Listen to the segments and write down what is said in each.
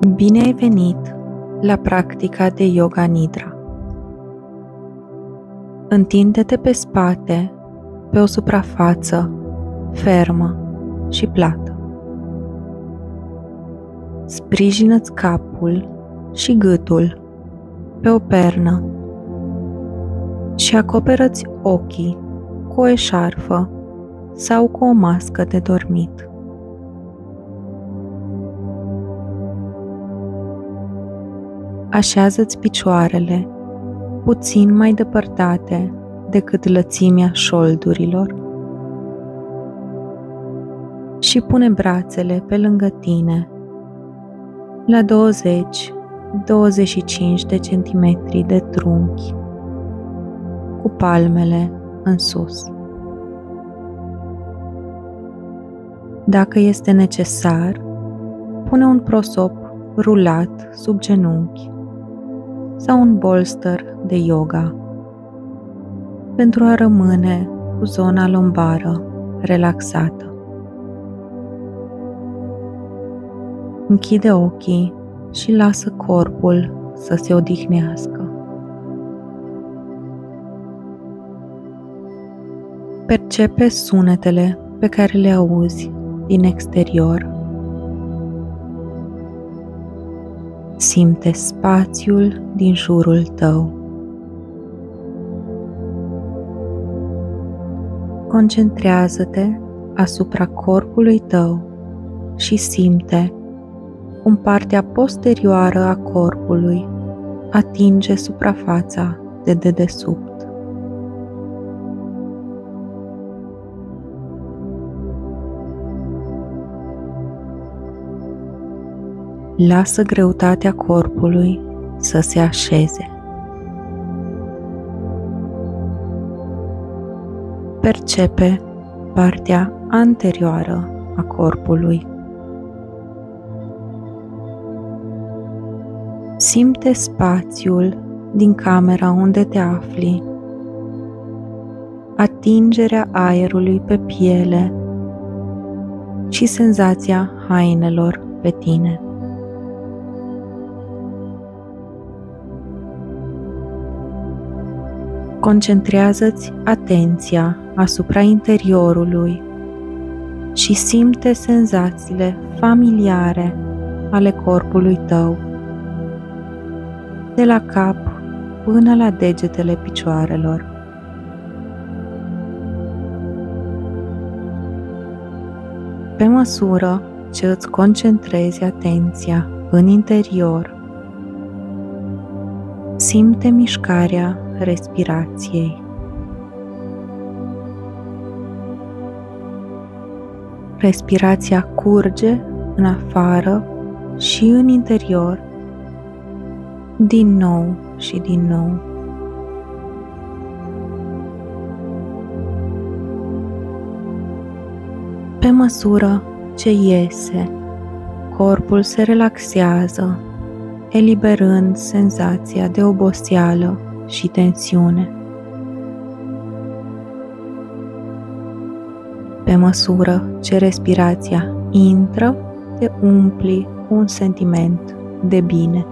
Bine ai venit la practica de Yoga Nidra. Întinde-te pe spate pe o suprafață fermă și plată. Sprijină-ți capul și gâtul pe o pernă și acoperă-ți ochii cu o eșarfă sau cu o mască de dormit. Așează-ți picioarele puțin mai depărtate decât lățimea șoldurilor și pune brațele pe lângă tine la 20-25 de centimetri de trunchi, cu palmele în sus. Dacă este necesar, pune un prosop rulat sub genunchi sau un bolster de yoga pentru a rămâne cu zona lombară relaxată. Închide ochii și lasă corpul să se odihnească. Percepe sunetele pe care le auzi din exterior. Simte spațiul din jurul tău. Concentrează-te asupra corpului tău și simte cum partea posterioară a corpului atinge suprafața de dedesubt. Lasă greutatea corpului să se așeze. Percepe partea anterioară a corpului. Simte spațiul din camera unde te afli, atingerea aerului pe piele și senzația hainelor pe tine. Concentrează-ți atenția asupra interiorului și simte senzațiile familiare ale corpului tău, de la cap până la degetele picioarelor. Pe măsură ce îți concentrezi atenția în interior, simte mișcarea respirației. Respirația curge în afară și în interior, din nou și din nou. Pe măsură ce iese, corpul se relaxează, eliberând senzația de oboseală și tensiune. Pe măsură ce respirația intră, te umpli cu un sentiment de bine.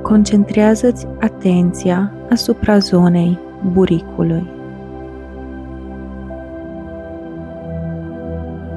Concentrează-ți atenția asupra zonei buricului.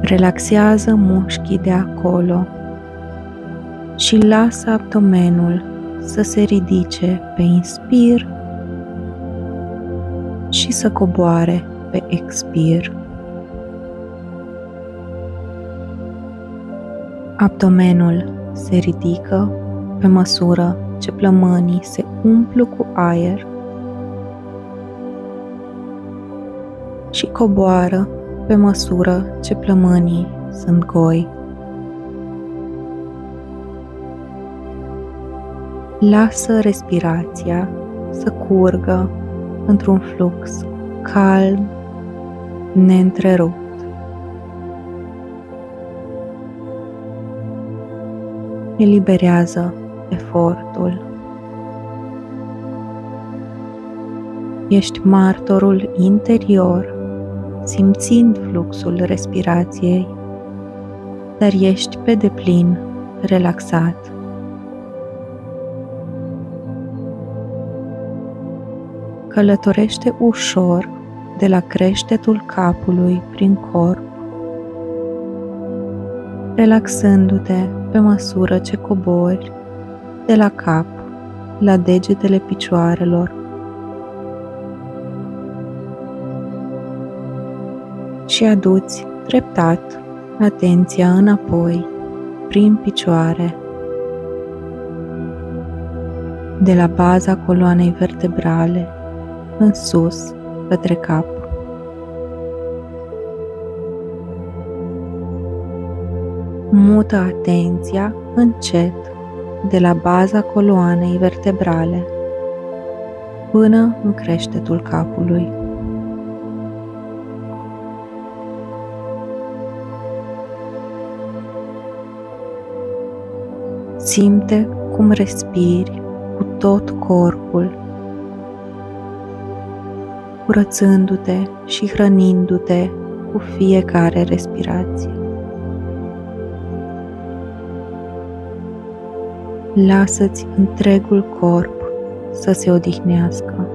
Relaxează mușchii de acolo și lasă abdomenul să se ridice pe inspir și să coboare pe expir. Abdomenul se ridică pe măsură ce plămânii se umplu cu aer și coboară pe măsură ce plămânii sunt goi. Lasă respirația să curgă într-un flux calm, neîntrerupt. Eliberează efortul. Ești martorul interior simțind fluxul respirației, dar ești pe deplin relaxat. Călătorește ușor de la creștetul capului prin corp, relaxându-te pe măsură ce cobori de la cap la degetele picioarelor și aduți treptat atenția înapoi prin picioare, de la baza coloanei vertebrale în sus către cap. Mută atenția încet de la baza coloanei vertebrale până în creștetul capului. Simte cum respiri cu tot corpul, curățându-te și hrănindu-te cu fiecare respirație. Lasă-ți întregul corp să se odihnească.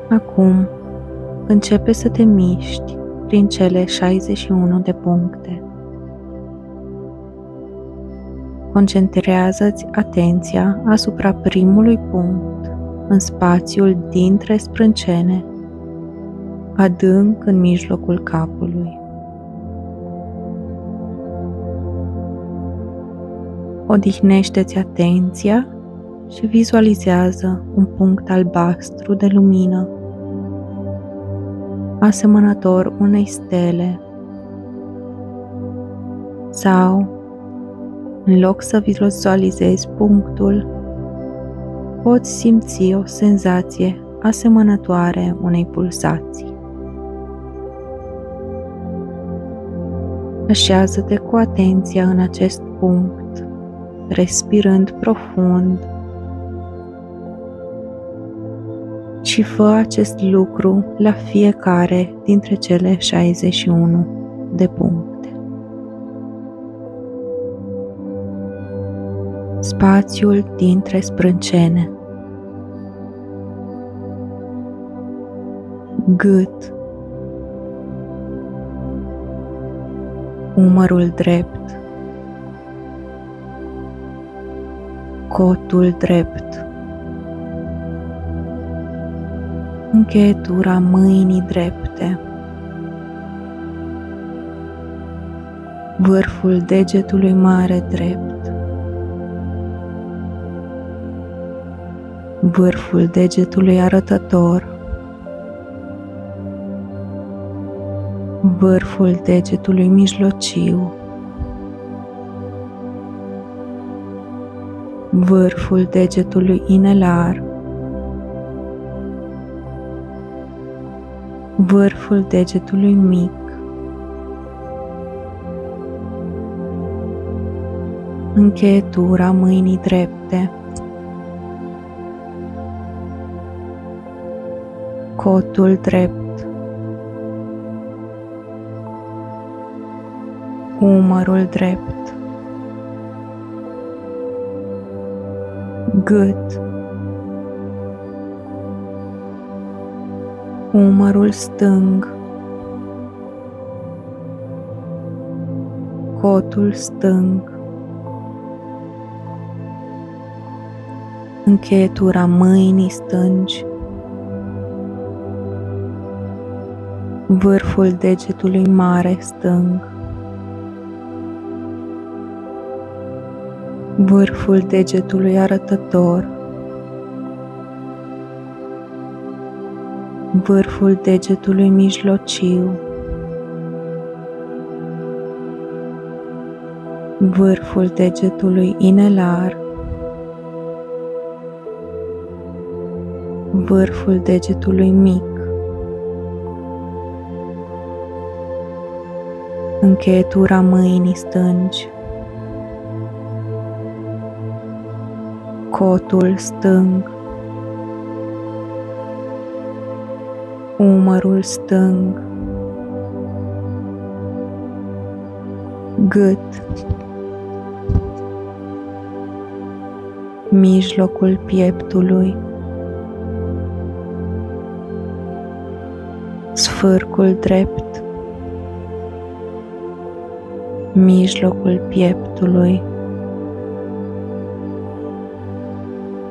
Acum începe să te miști prin cele 61 de puncte. Concentrează-ți atenția asupra primului punct în spațiul dintre sprâncene, adânc în mijlocul capului. Odihnește-ți atenția și vizualizează un punct albastru de lumină, asemănător unei stele, sau, în loc să vizualizezi punctul, poți simți o senzație asemănătoare unei pulsații. Așează-te cu atenția în acest punct, respirând profund, și fă acest lucru la fiecare dintre cele 61 de puncte. Spațiul dintre sprâncene, gât, umărul drept, cotul drept, încheietura mâinii drepte, vârful degetului mare drept, vârful degetului arătător, vârful degetului mijlociu, vârful degetului inelar, vârful degetului mic, încheietura mâinii drepte, cotul drept, umărul drept, gât, umărul stâng, cotul stâng, încheietura mâinii stângi, vârful degetului mare stâng, vârful degetului arătător, vârful degetului mijlociu, vârful degetului inelar, vârful degetului mic, încheietura mâinii stângi, cotul stâng, umărul stâng, gât, mijlocul pieptului, sfârcul drept, mijlocul pieptului,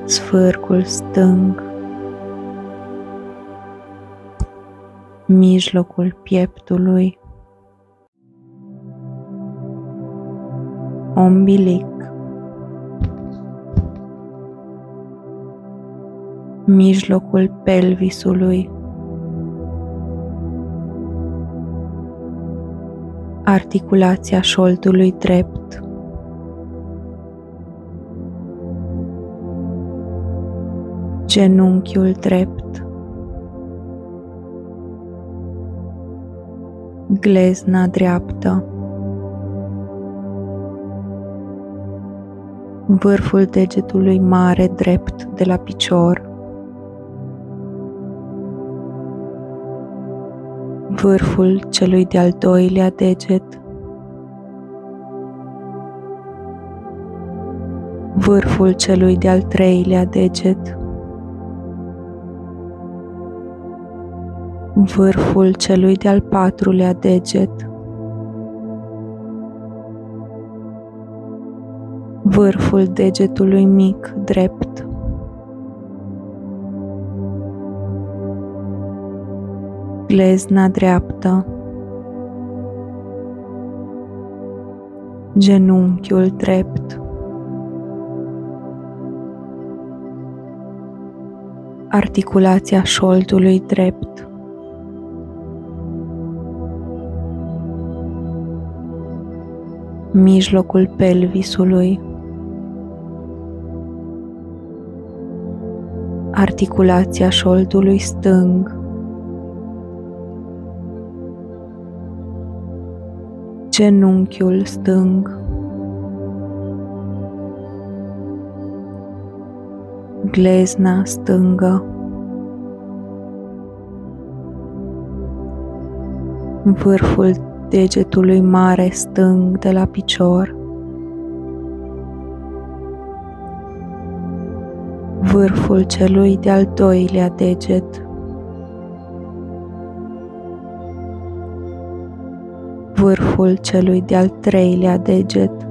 sfârcul stâng, mijlocul pieptului, ombilic, mijlocul pelvisului, articulația șoldului drept, genunchiul drept, glezna dreaptă, vârful degetului mare drept de la picior, vârful celui de-al doilea deget, vârful celui de-al treilea deget, vârful celui de-al patrulea deget, vârful degetului mic drept, glezna dreaptă, genunchiul drept, articulația șoldului drept, mijlocul pelvisului, articulația șoldului stâng, genunchiul stâng, glezna stângă, vârful degetului mare stâng de la picior, vârful celui de-al doilea deget, vârful celui de-al treilea deget,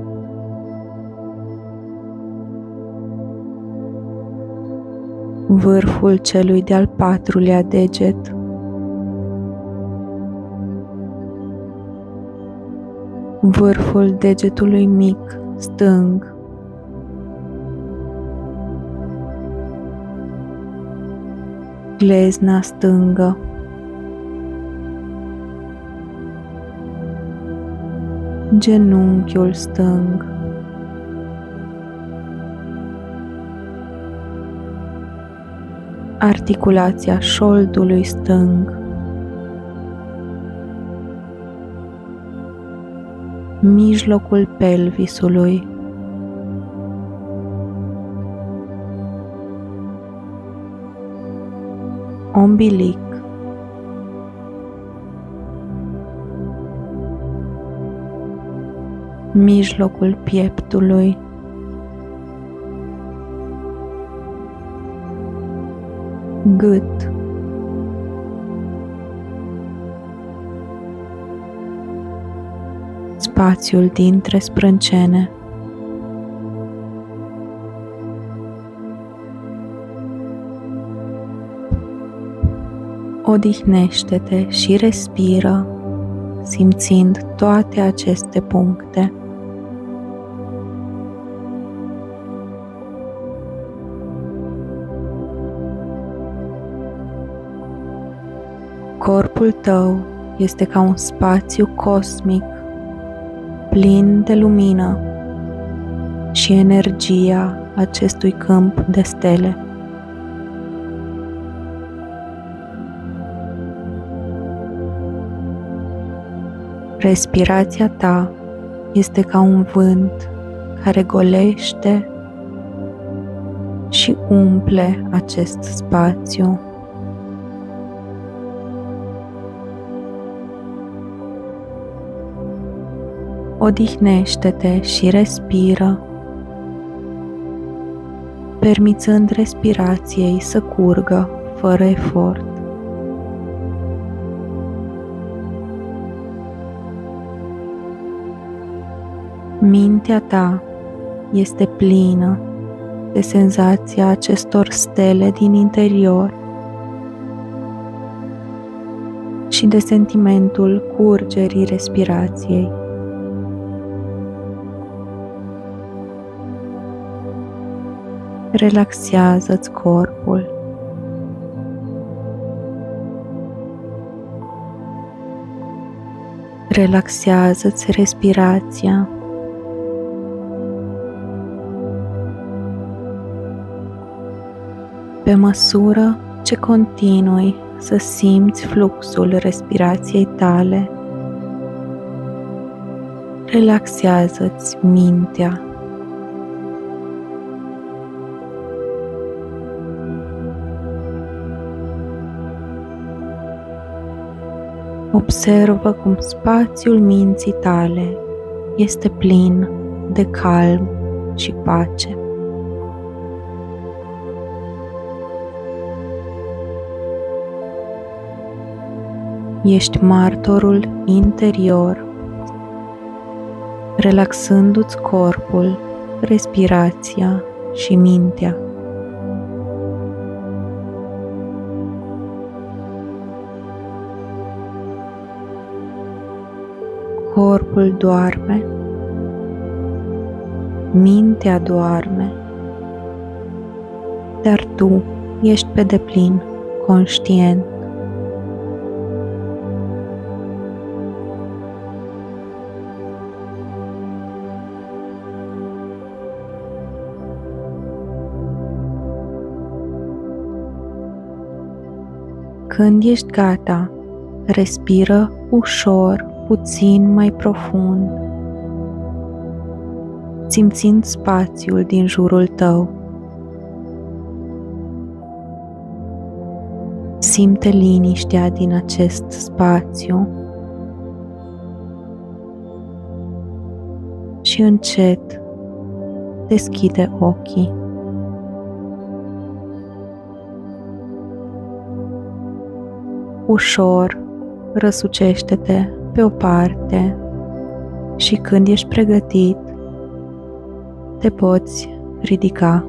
vârful celui de-al patrulea deget, vârful degetului mic stâng, glezna stângă, genunchiul stâng, articulația șoldului stâng, mijlocul pelvisului, ombilic, mijlocul pieptului, gât, spațiul dintre sprâncene, odihnește-te și respiră, simțind toate aceste puncte. Corpul tău este ca un spațiu cosmic, plin de lumină și energia acestui câmp de stele. Respirația ta este ca un vânt care golește și umple acest spațiu. Odihnește-te și respiră, permițând respirației să curgă fără efort. Mintea ta este plină de senzația acestor stele din interior și de sentimentul curgerii respirației. Relaxează-ți corpul. Relaxează-ți respirația. Pe măsură ce continui să simți fluxul respirației tale, relaxează-ți mintea. Observă cum spațiul minții tale este plin de calm și pace. Ești martorul interior, relaxându-ți corpul, respirația și mintea. Corpul doarme, mintea doarme, dar tu ești pe deplin conștient. Când ești gata, respiră ușor, puțin mai profund, simțind spațiul din jurul tău. Simte liniștea din acest spațiu și încet deschide ochii. Ușor răsucește-te pe o parte și când ești pregătit, te poți ridica.